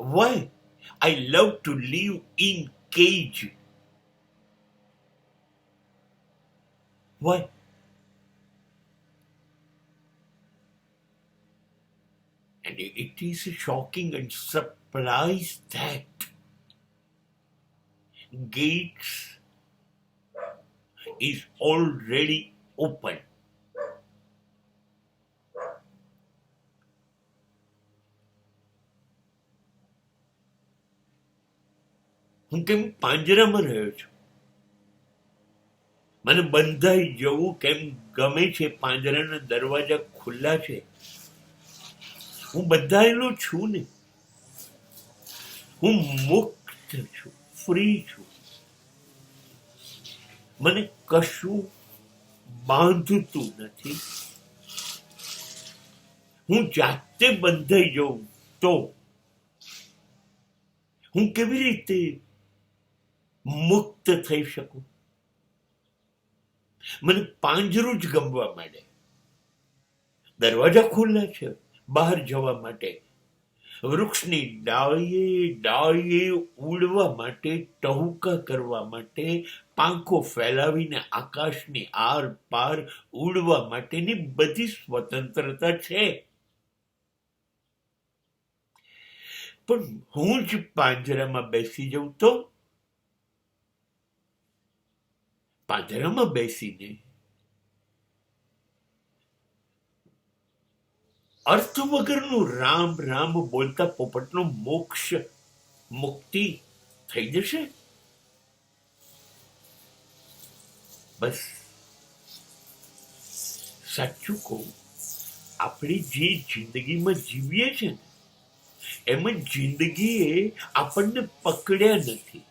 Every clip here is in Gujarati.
Why I love to live in cage? Why? And it is shocking and surprised that gates is already open. હું કેમ પાંજરામાં રહ્યો છું? મને બંધાઈ જવું કેમ ગમે છે? પાંજરાના દરવાજા ખુલ્લા છે, હું બંધાયેલો છું ને, હું મુક્ત છું, ફ્રી છું. મને કશું બાંધતું નથી. હું જાતે બંધાઈ જઉં તો હું કેવી રીતે મુક્ત થઈ શકું? મને પાંજરું જ ગમવા માંડે. દરવાજા ખુલ્લા છે બહાર જવા માટે, વૃક્ષની ડાળીએ ઉડવા માટે, ટહુકા કરવા માટે, પાંખો ફેલાવીને આકાશની આર પાર ઉડવા માટેની બધી સ્વતંત્રતા છે. પણ હું જ પાંજરામાં બેસી જાઉં તો? પાંજરામાં બેસીને અર્થ વગરનું રામ રામ બોલતા પોપટનો મોક્ષ, મુક્તિ થઈ જશે? બસ સાચું કહું, આપણે જે જિંદગીમાં જીવીએ છીએ ને એમાં જિંદગીએ આપણને પકડ્યા નથી.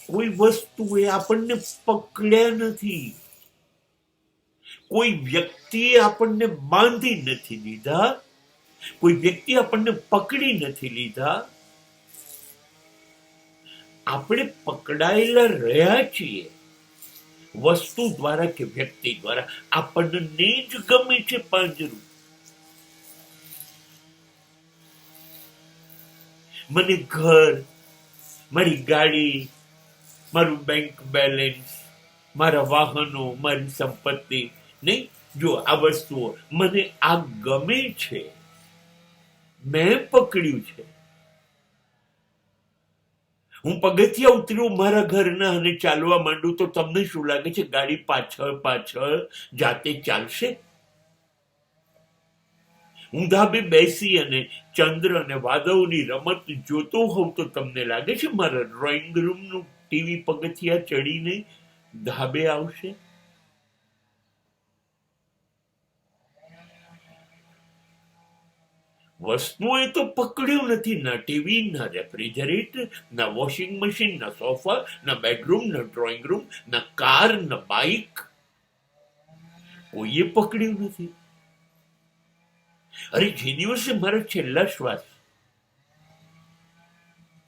કોઈ વસ્તુએ આપણને પકડ્યા નથી. કોઈ વ્યક્તિએ આપણને બાંધી નથી લીધા. કોઈ વ્યક્તિ આપણને પકડી નથી લીધા. આપણે પકડાયેલા રહ્યા છીએ વસ્તુ દ્વારા કે વ્યક્તિ દ્વારા. આપણને જ ગમે છે પાંજરું. મને ઘર, મારી ગાડી, મારું બેંક બેલેન્સ, મારા વાહનો, મારી સંપત્તિ, નહીં, જો આ વસ્તુઓ મને આ ગમે છે, મેં પકડ્યું છે. હું પગથિયા ઉતર્યું મારા ઘરના અને ચાલવા માંડું તો તમને શું લાગે છે ગાડી પાછળ પાછળ જાતે ચાલશે? હું ધાબે બેસી અને ચંદ્ર અને વાદળોની રમત જોતો હોઉં તો તમને લાગે છે મારા ડ્રોઈંગ રૂમનું ટીવી પગથિયા ચડીને ધાબે આવશે? વસ્તુએ તો પકડ્યું નથી. ના ટીવી, ના રેફ્રિજરેટર, ના વોશિંગ મશીન, ના સોફા, ના બેડરૂમ, ના ડ્રોઈંગ રૂમ, ના કાર, ના બાઇક, કોઈએ પકડ્યું નથી. અરે જે દિવસે મારા છેલ્લા શ્વાસ,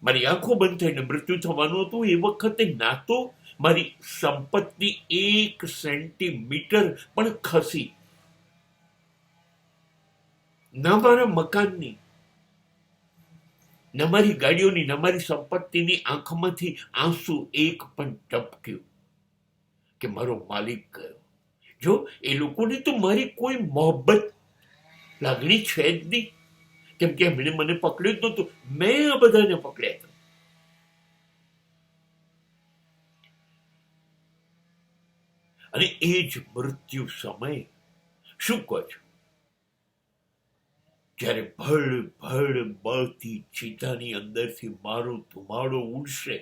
મારી આંખો બંધ થઈને મૃત્યુ થવાનું હતું એ વખતે ના તો મારી સંપત્તિ 1 સેન્ટીમીટર પણ ખસી, ના મારા મકાનની, ના મારી ગાડીઓની, ના મારી સંપત્તિની આંખમાંથી આંસુ એક પણ ટપક્યું કે મારો માલિક ગયો. જો એ લોકોને તો મારી કોઈ મોહબ્બત, લાગણી છે જ નહીં, કેમ કે એમણે મને પકડ્યું જ નહોતું. મેં આ બધાને પકડ્યા હતા. અને એ જ મૃત્યુ સમય, શું કહો છો, જ્યારે ભળ ભળ બળતી ચિતાની અંદરથી મારો ધુમાડો ઉડશે,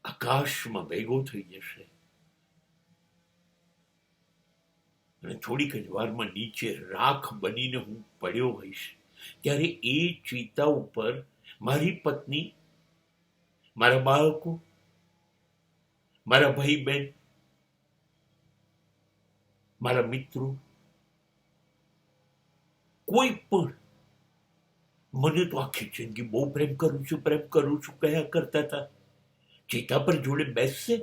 આકાશમાં ભેગો થઈ જશે અને થોડીક જ વારમાં નીચે રાખ બનીને હું પડ્યો હોઈશ, ત્યારે એ ચિતા ઉપર મારી પત્ની, મારા બાળકો, મારા ભાઈ બહેન, મારા મિત્રો, કોઈ પણ મને તો આખી જિંદગી બહુ પ્રેમ કરું છું કયા કરતા હતા, ચિતા પર જોડે બેસશે?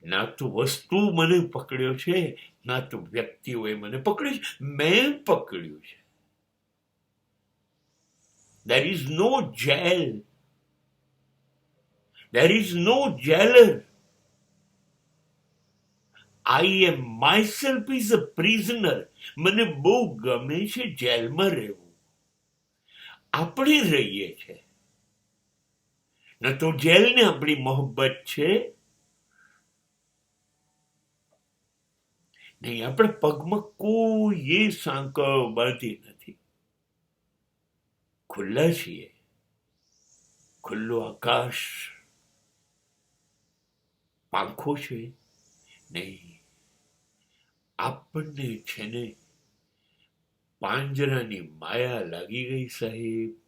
ના તો વસ્તુ મને પકડ્યો છે, ના તો વ્યક્તિઓએ મને પકડ્યું છે, મેં પકડ્યું છે. There is no jail. There is no jailer. I am myself is a prisoner. મને બહુ ગમે છે જેલમાં રહેવું. આપણે રહીએ છીએ. ન તો જેલને આપણી મોહબ્બત છે, નહીં આપણે પગમાં કોઈ સાંકળ બાંધી નથી. ખુલ્લા છીએ. ખુલ્લું આકાશ, પાંખો છે નહીં. આપણને છે ને પાંજરાની માયા લાગી ગઈ સાહેબ.